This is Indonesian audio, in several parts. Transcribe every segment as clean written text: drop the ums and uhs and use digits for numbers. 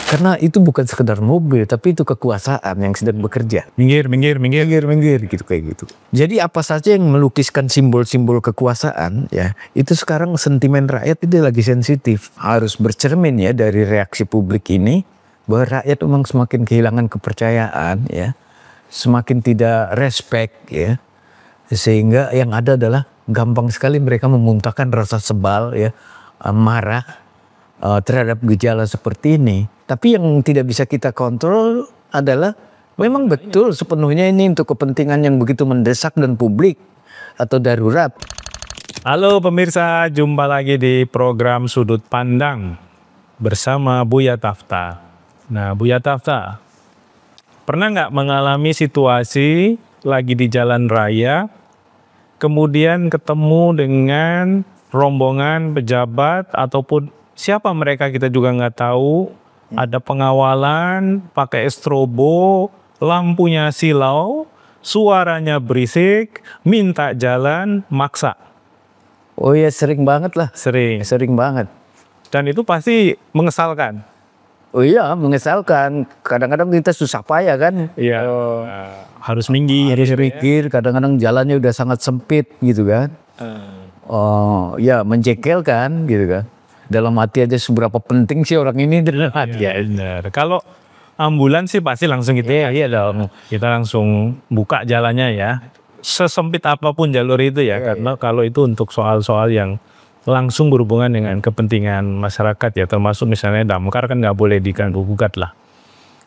Karena itu bukan sekedar mobil, tapi itu kekuasaan yang sedang bekerja. Minggir. Gitu kayak gitu. Jadi apa saja yang melukiskan simbol-simbol kekuasaan, ya itu sekarang sentimen rakyat itu lagi sensitif. Harus bercermin ya dari reaksi publik ini bahwa rakyat memang semakin kehilangan kepercayaan, ya, semakin tidak respect, ya, sehingga yang ada adalah gampang sekali mereka memuntahkan rasa sebal, ya, marah terhadap gejala seperti ini. Tapi yang tidak bisa kita kontrol adalah memang betul sepenuhnya ini untuk kepentingan yang begitu mendesak dan publik atau darurat. Halo pemirsa, jumpa lagi di program Sudut Pandang bersama Buya Tafta. Nah, Buya Tafta, pernah nggak mengalami situasi lagi di jalan raya, kemudian ketemu dengan rombongan pejabat ataupun siapa mereka kita juga nggak tahu, ada pengawalan, pakai strobo, lampunya silau, suaranya berisik, minta jalan, maksa. Oh ya, sering banget lah. Sering banget. Dan itu pasti mengesalkan. Oh iya, mengesalkan. Kadang-kadang kita susah payah kan. Iya. Harus minggir. Harus mikir, kadang-kadang jalannya udah sangat sempit gitu kan. Oh ya, menjekelkan gitu kan. Dalam hati aja seberapa penting sih orang ini dalam hati. Ya, benar. Kalau ambulans sih pasti langsung gitu ya. Iya dong. Kita langsung buka jalannya ya. Sesempit apapun jalur itu ya. Karena kalau itu untuk soal-soal yang langsung berhubungan dengan kepentingan masyarakat ya. Termasuk misalnya damkar kan nggak boleh diganggu-gugat lah.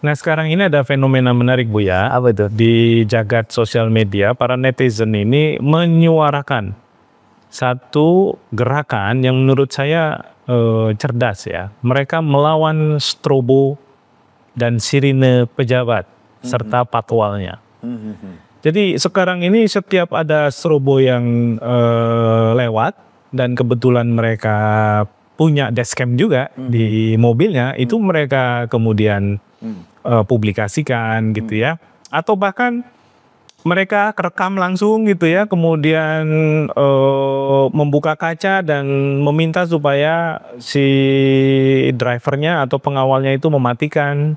Nah sekarang ini ada fenomena menarik Bu ya. Apa itu? Di jagat sosial media para netizen ini menyuarakan satu gerakan yang menurut saya cerdas ya. Mereka melawan strobo dan sirine pejabat serta patwalnya. Jadi sekarang ini setiap ada strobo yang lewat dan kebetulan mereka punya dashcam juga di mobilnya, itu mereka kemudian publikasikan gitu ya. Atau bahkan mereka kerekam langsung gitu ya, kemudian membuka kaca dan meminta supaya si drivernya atau pengawalnya itu mematikan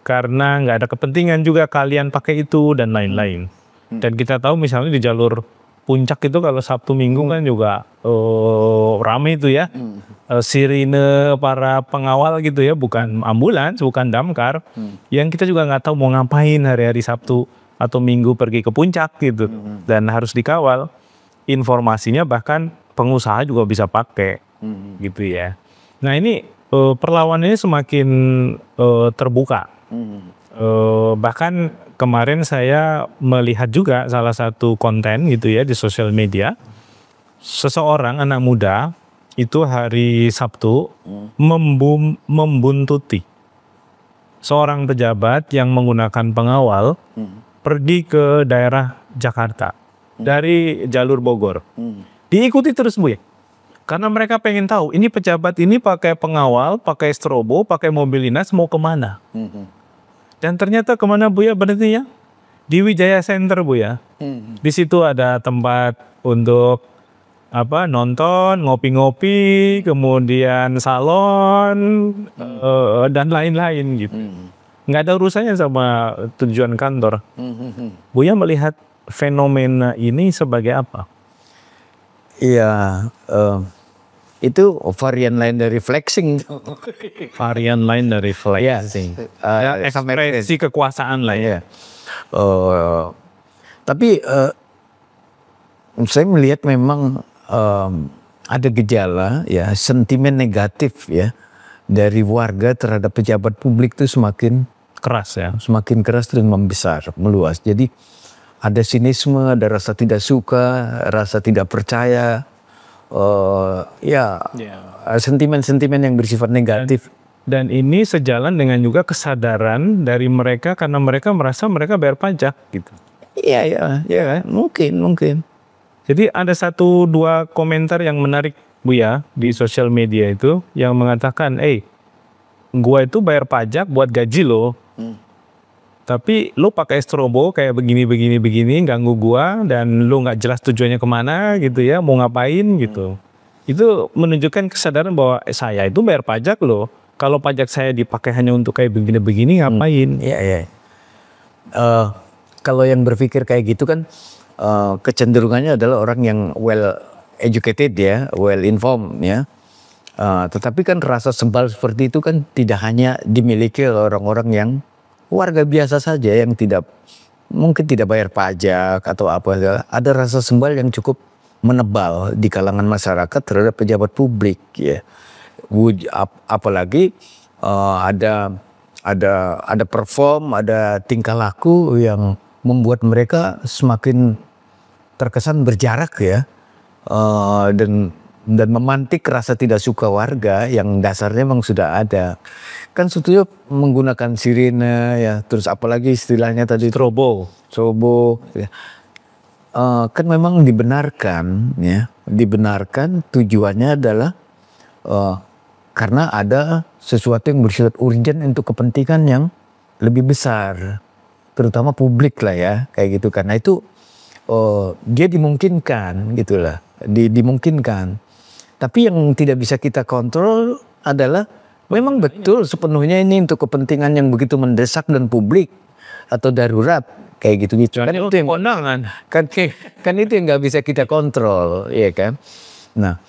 karena nggak ada kepentingan juga kalian pakai itu dan lain-lain. Dan kita tahu misalnya di jalur puncak itu kalau Sabtu Minggu kan juga rame itu ya, sirine para pengawal gitu ya, bukan ambulans, bukan damkar, yang kita juga nggak tahu mau ngapain hari-hari Sabtu atau Minggu pergi ke puncak gitu, dan harus dikawal. Informasinya bahkan pengusaha juga bisa pakai gitu ya. Nah ini perlawanannya semakin terbuka. Bahkan kemarin saya melihat juga salah satu konten gitu ya di sosial media, seseorang anak muda itu hari Sabtu membuntuti seorang pejabat yang menggunakan pengawal pergi ke daerah Jakarta dari jalur Bogor. Diikuti terus Bu ya. Karena mereka pengen tahu ini pejabat ini pakai pengawal, pakai strobo, pakai mobil dinas mau kemana. Dan ternyata kemana Bu ya berarti ya? Di Wijaya Center Bu ya. Di situ ada tempat untuk apa, nonton, ngopi-ngopi, kemudian salon dan lain-lain gitu. Nggak ada urusannya sama tujuan kantor. Buya melihat fenomena ini sebagai apa? Iya, itu varian lain dari flexing. Varian lain dari flexing. Ya, ekspresi kekuasaan lah ya. Tapi saya melihat memang ada gejala ya, sentimen negatif ya dari warga terhadap pejabat publik itu semakin keras ya, semakin keras dan membesar, meluas. Jadi ada sinisme, ada rasa tidak suka, rasa tidak percaya, sentimen-sentimen yang bersifat negatif. Dan ini sejalan dengan juga kesadaran dari mereka karena mereka merasa mereka bayar pajak gitu. Iya, mungkin. Jadi ada 1-2 komentar yang menarik Bu ya di sosial media itu yang mengatakan, gua itu bayar pajak buat gaji lo, tapi lo pakai strobo kayak begini ganggu gua dan lo nggak jelas tujuannya kemana gitu ya, mau ngapain gitu. Itu menunjukkan kesadaran bahwa saya itu bayar pajak lo kalau pajak saya dipakai hanya untuk kayak begini-begini ngapain? Iya, iya. Kalau yang berpikir kayak gitu kan kecenderungannya adalah orang yang well educated ya, well informed ya. Tetapi kan rasa sebal seperti itu kan tidak hanya dimiliki oleh orang-orang yang warga biasa saja yang mungkin tidak bayar pajak atau apa. Ada rasa sebal yang cukup menebal di kalangan masyarakat terhadap pejabat publik ya. Apalagi ada perform, ada tingkah laku yang membuat mereka semakin terkesan berjarak ya, dan memantik rasa tidak suka warga yang dasarnya memang sudah ada. Kan sebetulnya menggunakan sirine ya, terus apalagi istilahnya tadi strobo ya. Kan memang dibenarkan ya, dibenarkan tujuannya adalah karena ada sesuatu yang bersifat urgent untuk kepentingan yang lebih besar, terutama publik lah ya, kayak gitu. Karena itu dia dimungkinkan gitulah, dimungkinkan. Tapi yang tidak bisa kita kontrol adalah memang betul sepenuhnya ini untuk kepentingan yang begitu mendesak dan publik atau darurat kayak gitu. Kan itu yang kan itu yang nggak bisa kita kontrol, ya kan. Nah,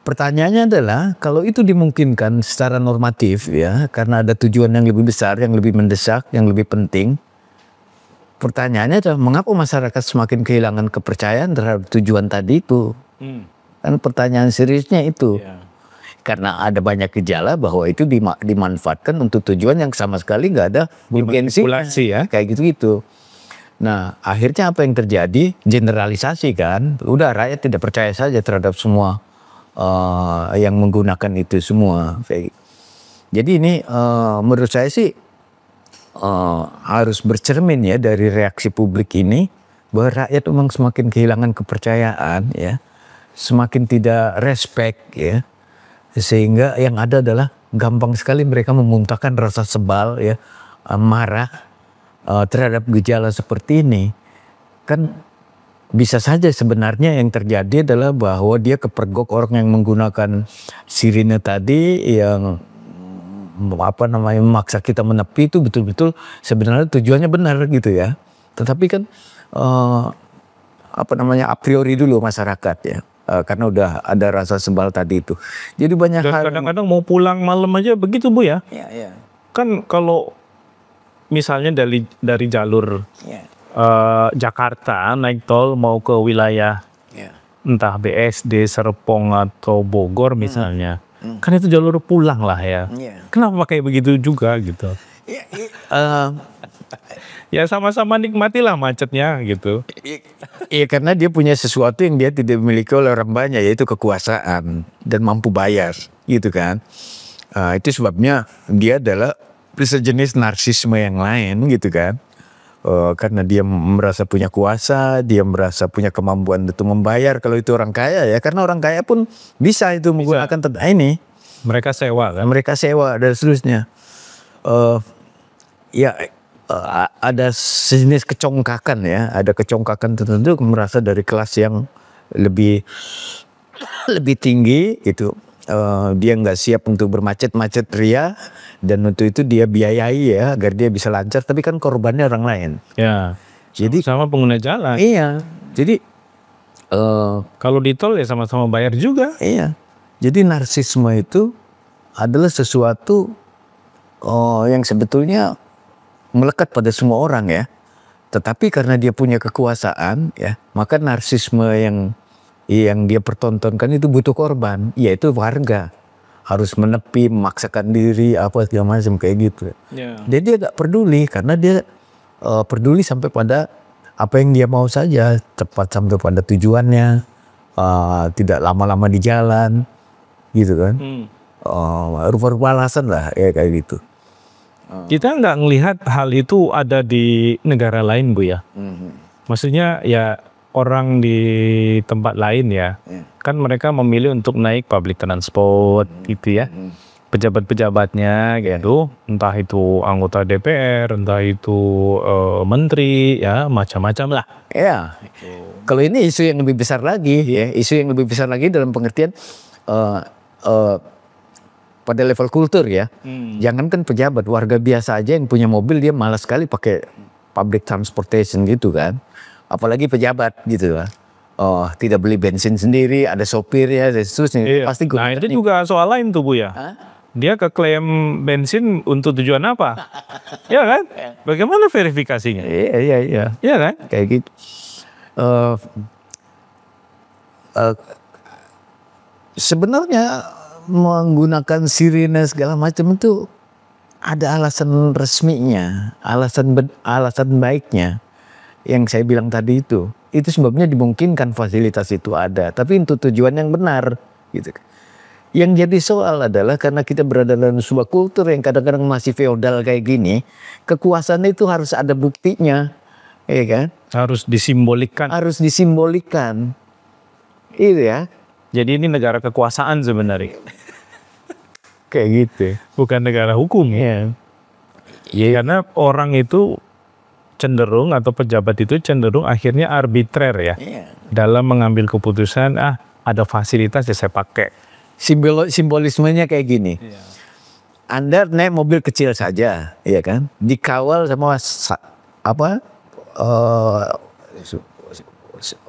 pertanyaannya adalah kalau itu dimungkinkan secara normatif ya, karena ada tujuan yang lebih besar, yang lebih mendesak, yang lebih penting. Pertanyaannya adalah mengapa masyarakat semakin kehilangan kepercayaan terhadap tujuan tadi itu? Kan pertanyaan seriusnya itu. Karena ada banyak gejala bahwa itu dimanfaatkan untuk tujuan yang sama sekali nggak ada urgensi ya, kayak gitu-gitu. Nah, akhirnya apa yang terjadi? Generalisasi kan. Udah rakyat tidak percaya saja terhadap semua yang menggunakan itu semua. Jadi ini menurut saya sih harus bercermin ya dari reaksi publik ini, bahwa rakyat memang semakin kehilangan kepercayaan ya, semakin tidak respect ya, sehingga yang ada adalah gampang sekali mereka memuntahkan rasa sebal ya, marah terhadap gejala seperti ini. Kan bisa saja sebenarnya yang terjadi adalah bahwa dia kepergok orang yang menggunakan sirine tadi, yang memaksa kita menepi, itu betul-betul sebenarnya tujuannya benar gitu ya. Tetapi kan a priori dulu masyarakat ya, karena udah ada rasa sebal tadi itu. Jadi banyak hal. Kadang-kadang mau pulang malam aja begitu Bu ya. Iya. Kan kalau misalnya dari jalur Jakarta naik tol mau ke wilayah entah BSD, Serpong atau Bogor misalnya, kan itu jalur pulang lah ya. Kenapa kayak begitu juga gitu? Ya sama-sama nikmatilah macetnya gitu. Iya, karena dia punya sesuatu yang dia tidak dimiliki oleh orang banyak, yaitu kekuasaan dan mampu bayar gitu kan. Itu sebabnya dia adalah sejenis narsisme yang lain gitu kan. Karena dia merasa punya kuasa, dia merasa punya kemampuan untuk membayar kalau itu orang kaya ya. Karena orang kaya pun bisa itu menggunakan ini. Mereka sewa kan? Mereka sewa dan seterusnya. Ada sejenis kecongkakan ya. Ada kecongkakan tertentu merasa dari kelas yang lebih tinggi gitu. Dia nggak siap untuk bermacet-macet ria, dan untuk itu dia biayai ya agar dia bisa lancar, tapi kan korbannya orang lain. Ya. Jadi sama pengguna jalan. Iya. Jadi kalau di tol ya sama-sama bayar juga. Iya. Jadi narsisme itu adalah sesuatu yang sebetulnya melekat pada semua orang ya. Tetapi karena dia punya kekuasaan ya, maka narsisme yang dia pertontonkan itu butuh korban, yaitu warga. Harus menepi, memaksakan diri, apa segala macam kayak gitu. Jadi dia gak peduli, karena dia peduli sampai pada apa yang dia mau saja, cepat sampai pada tujuannya, tidak lama-lama di jalan, gitu kan. Rupa-rupa alasan lah, ya kayak gitu. Kita nggak ngelihat hal itu ada di negara lain Bu ya. Maksudnya ya orang di tempat lain ya, kan mereka memilih untuk naik public transport gitu ya. Pejabat-pejabatnya gitu, entah itu anggota DPR, entah itu menteri ya, macam-macam lah. Ya, kalau ini isu yang lebih besar lagi ya, isu yang lebih besar lagi dalam pengertian pada level kultur ya. Jangankan pejabat, warga biasa aja yang punya mobil dia malas sekali pakai public transportation gitu kan. Apalagi pejabat gitu kan. Oh, tidak beli bensin sendiri, ada sopir ya, dan seterusnya. Iya. Pasti Nah itu juga soal lain tuh Bu ya. Dia keklaim bensin untuk tujuan apa? Ya kan? Bagaimana verifikasinya? Iya. Iya kan? Kayak gitu. Sebenarnya menggunakan sirine segala macam itu ada alasan resminya, alasan baiknya. Yang saya bilang tadi itu sebabnya dimungkinkan fasilitas itu ada, tapi untuk tujuan yang benar, gitu. Yang jadi soal adalah karena kita berada dalam sebuah kultur yang kadang-kadang masih feodal kayak gini, kekuasaan itu harus ada buktinya, ya kan? Harus disimbolikkan. Harus disimbolikkan, itu ya. Jadi ini negara kekuasaan sebenarnya. Kayak gitu. Bukan negara hukum. Ya. Karena orang itu cenderung atau pejabat itu cenderung akhirnya arbitrer ya. Dalam mengambil keputusan, ada fasilitas ya saya pakai. Simbolismenya kayak gini. Anda naik mobil kecil saja, ya kan? Dikawal sama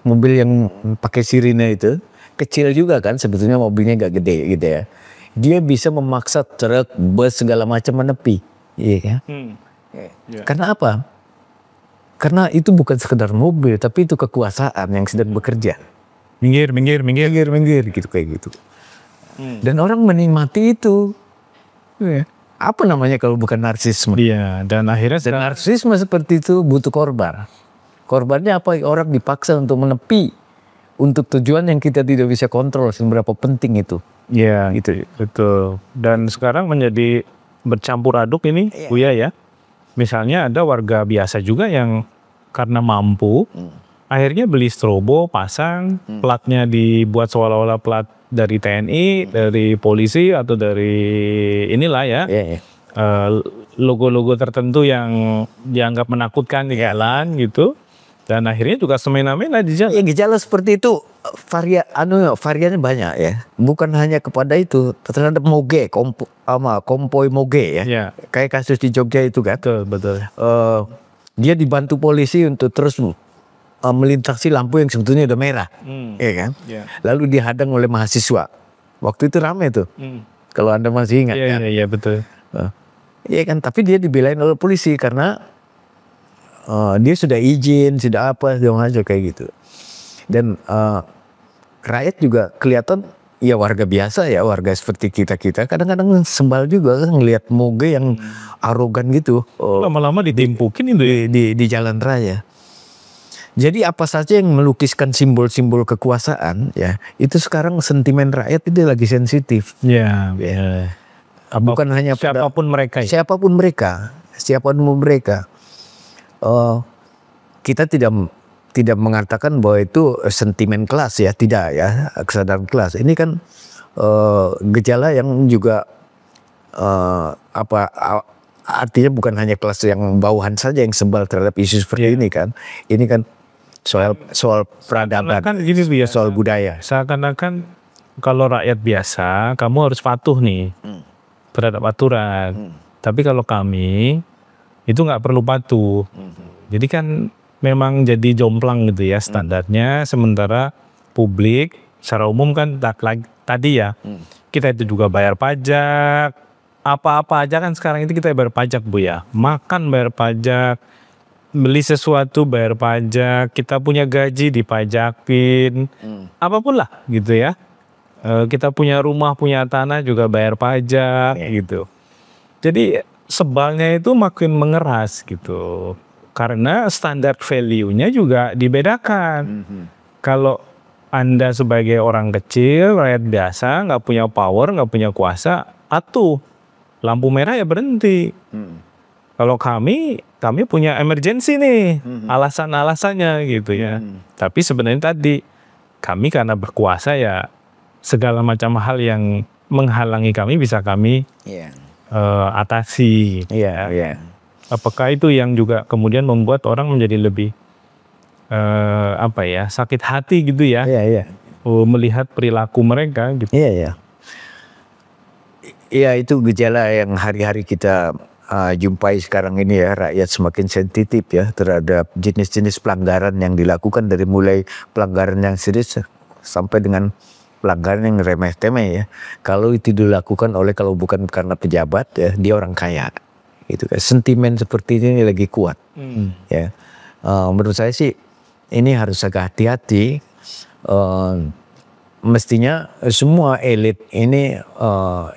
mobil yang pakai sirine itu. Kecil juga kan sebetulnya, mobilnya nggak gede gitu ya. Dia bisa memaksa truk, bus segala macam menepi, iya kan? Karena apa? Karena itu bukan sekedar mobil, tapi itu kekuasaan yang sedang bekerja. Minggir gitu kayak gitu. Dan orang menikmati itu. Apa namanya kalau bukan narsisme? Iya, dan akhirnya narsisme seperti itu butuh korban. Korbannya apa? Orang dipaksa untuk menepi untuk tujuan yang kita tidak bisa kontrol, seberapa penting itu. Iya, itu betul. Dan sekarang menjadi bercampur aduk ini, Buya ya. Misalnya ada warga biasa juga yang karena mampu, akhirnya beli strobo, pasang, platnya dibuat seolah-olah plat dari TNI, dari polisi atau dari inilah ya. Logo-logo tertentu yang dianggap menakutkan di jalan gitu. Dan akhirnya juga semena-mena di jalan. Gejala seperti itu variannya banyak ya. Bukan hanya kepada itu, terhadap moge, kompoi moge ya. Kayak kasus di Jogja itu kan. Betul. Dia dibantu polisi untuk terus melintasi lampu yang sebetulnya udah merah, ya kan? Lalu dihadang oleh mahasiswa. Waktu itu ramai tuh. Kalau Anda masih ingat. Iya betul. Iya kan, tapi dia dibelain oleh polisi karena dia sudah izin, sudah apa, segala macam kayak gitu. Dan rakyat juga kelihatan ya warga biasa ya, warga seperti kita kadang-kadang sembal juga kan ngelihat moge yang arogan gitu. Lama-lama ditimpukin itu di jalan raya. Jadi apa saja yang melukiskan simbol-simbol kekuasaan ya, itu sekarang sentimen rakyat itu lagi sensitif. Bukan hanya siapapun mereka. Siapapun mereka. Kita tidak mengatakan bahwa itu sentimen kelas ya, tidak ya, kesadaran kelas. Ini kan gejala yang juga artinya bukan hanya kelas yang bawahan saja yang sebal terhadap isu seperti ini kan. Ini kan soal peradaban, soal budaya. Seakan-akan kalau rakyat biasa kamu harus patuh nih terhadap aturan. Tapi kalau kami itu nggak perlu patuh. Jadi kan memang jadi jomplang gitu ya standarnya. Sementara publik secara umum kan tadi ya, kita itu juga bayar pajak. Apa-apa aja kan sekarang itu kita bayar pajak Bu ya. Makan bayar pajak, beli sesuatu bayar pajak, kita punya gaji dipajakin, apapun lah gitu ya. Kita punya rumah, punya tanah juga bayar pajak gitu. Jadi sebalnya itu makin mengeras gitu. Karena standar value-nya juga dibedakan. Kalau Anda sebagai orang kecil, rakyat biasa, nggak punya power, nggak punya kuasa, lampu merah ya berhenti. Kalau kami punya emergency nih, alasan-alasannya gitu ya. Tapi sebenarnya tadi, kami karena berkuasa ya, segala macam hal yang menghalangi kami bisa kami atasi. Apakah itu yang juga kemudian membuat orang menjadi lebih sakit hati gitu ya, melihat perilaku mereka gitu. Iya, itu gejala yang hari-hari kita jumpai sekarang ini ya, rakyat semakin sensitif ya terhadap jenis-jenis pelanggaran yang dilakukan, dari mulai pelanggaran yang serius sampai dengan pelanggaran yang remeh-temeh ya. Kalau itu dilakukan oleh, kalau bukan karena pejabat ya, dia orang kaya. Itu kan sentimen seperti ini lagi kuat. Ya. Menurut saya sih ini harus agak hati-hati. Mestinya semua elit ini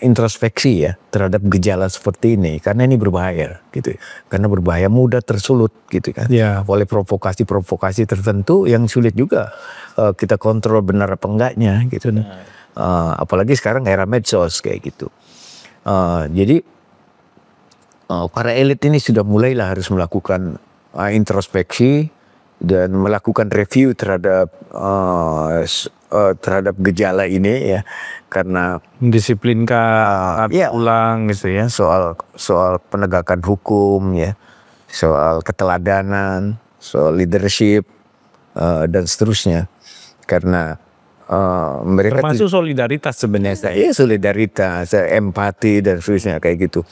introspeksi ya terhadap gejala seperti ini, karena ini berbahaya gitu. Karena berbahaya, mudah tersulut gitu kan. Oleh provokasi-provokasi tertentu yang sulit juga kita kontrol benar apa enggaknya gitu. Apalagi sekarang era medsos kayak gitu. Jadi para elit ini sudah mulailah harus melakukan introspeksi dan melakukan review terhadap gejala ini ya, karena mendisiplinkan ulang gitu ya, soal penegakan hukum ya, soal keteladanan, soal leadership dan seterusnya. Karena mereka termasuk solidaritas sebenarnya. Ya, solidaritas, empati dan seterusnya kayak gitu.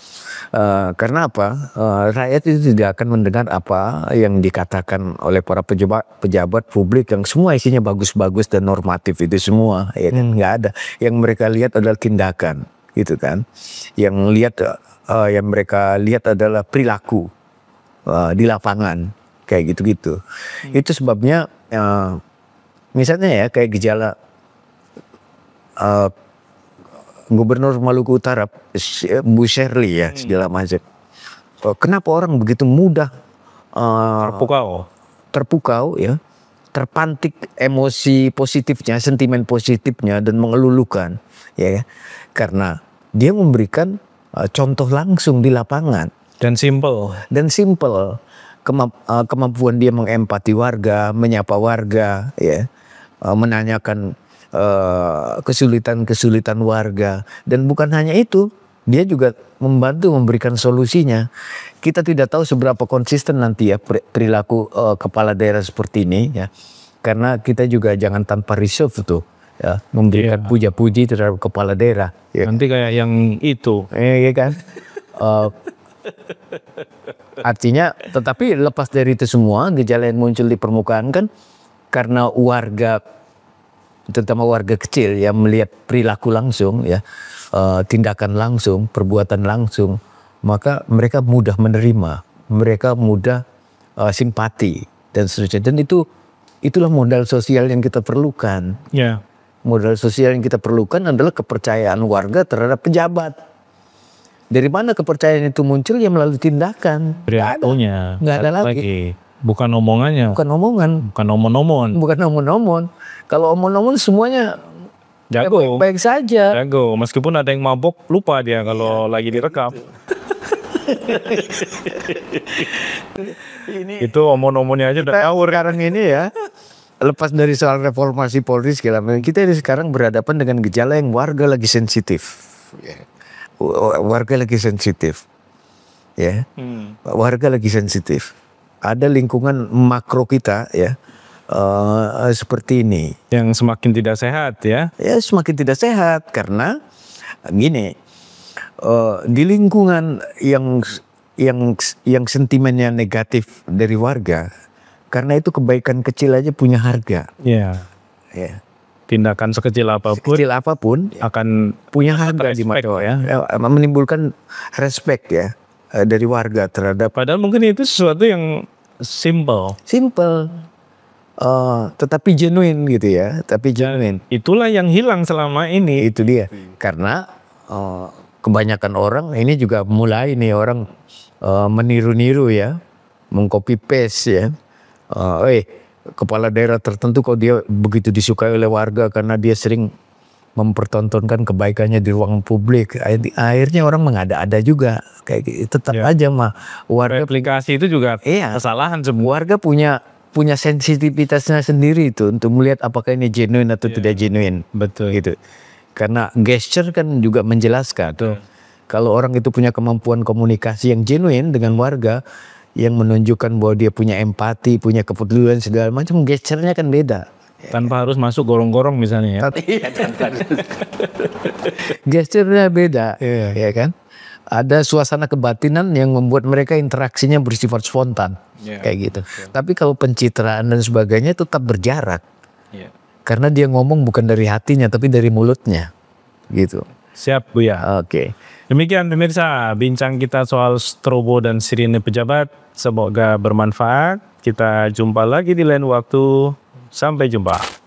Karena apa? Rakyat itu tidak akan mendengar apa yang dikatakan oleh para pejabat publik yang semua isinya bagus-bagus dan normatif itu semua, ya kan? Nggak ada. Yang mereka lihat adalah tindakan, gitu kan? Yang mereka lihat adalah perilaku di lapangan, kayak gitu-gitu. Itu sebabnya, misalnya ya kayak gejala Gubernur Maluku Utara, Bu Shirley ya, segala macam. Kenapa orang begitu mudah terpukau ya, terpantik emosi positifnya, sentimen positifnya dan mengelulukan ya, karena dia memberikan contoh langsung di lapangan dan simple kemampuan dia mengempati warga, menyapa warga ya, menanyakan kesulitan warga, dan bukan hanya itu, dia juga membantu memberikan solusinya. Kita tidak tahu seberapa konsisten nanti ya perilaku kepala daerah seperti ini ya, karena kita juga jangan tanpa reserve tuh ya, memberikan puja-puji terhadap kepala daerah ya. Nanti kayak yang itu ya kan. Artinya, tetapi lepas dari itu semua, gejala yang muncul di permukaan kan karena warga, terutama warga kecil yang melihat perilaku langsung ya, tindakan langsung, perbuatan langsung, maka mereka mudah menerima, mereka mudah simpati dan seterusnya. Dan itulah modal sosial yang kita perlukan. Modal sosial yang kita perlukan adalah kepercayaan warga terhadap pejabat. Dari mana kepercayaan itu muncul? Ya melalui tindakan. Perilakunya. Nggak ada lagi. Bukan omongannya. Bukan omongan. Bukan omon-omon. Bukan omon-omon. Kalau omon-omon semuanya jago. Baik saja. Jago. Meskipun ada yang mabok, lupa dia kalau lagi direkam. Itu omon-omonnya aja udah ngawur sekarang ini ya. Lepas dari soal reformasi Polri segala macam, kita sekarang berhadapan dengan gejala yang warga lagi sensitif. Warga lagi sensitif. Ya. Warga lagi sensitif. Ada lingkungan makro kita ya, seperti ini yang semakin tidak sehat ya. Ya, semakin tidak sehat karena gini, di lingkungan yang sentimennya negatif dari warga, karena itu kebaikan kecil aja punya harga. Ya. Tindakan sekecil apapun akan punya harga di mata ya, menimbulkan respect ya dari warga terhadap. Padahal mungkin itu sesuatu yang simple, tetapi genuine gitu ya, itulah yang hilang selama ini. Itu dia, karena kebanyakan orang ini juga mulai nih orang meniru-niru ya, mengcopy paste ya. Kepala daerah tertentu kok dia begitu disukai oleh warga karena dia sering mempertontonkan kebaikannya di ruang publik. Akhirnya orang mengada-ada juga kayak gitu. Tetap aja mah warga, replikasi itu juga kesalahan semua. Warga punya sensitivitasnya sendiri itu untuk melihat apakah ini genuine atau tidak genuine. Betul. Gitu. Karena gesture kan juga menjelaskan. Kalau orang itu punya kemampuan komunikasi yang genuine dengan warga, yang menunjukkan bahwa dia punya empati, punya kepedulian segala macam, gesturnya kan beda Tanpa harus masuk gorong-gorong misalnya ya. Iya, gesturnya beda, ya kan? Ada suasana kebatinan yang membuat mereka interaksinya bersifat spontan, kayak gitu. Tapi kalau pencitraan dan sebagainya tetap berjarak, karena dia ngomong bukan dari hatinya tapi dari mulutnya, gitu. Siap Buya. Oke. Demikian pemirsa, bincang kita soal strobo dan sirine pejabat. Semoga bermanfaat. Kita jumpa lagi di lain waktu. Sampai jumpa.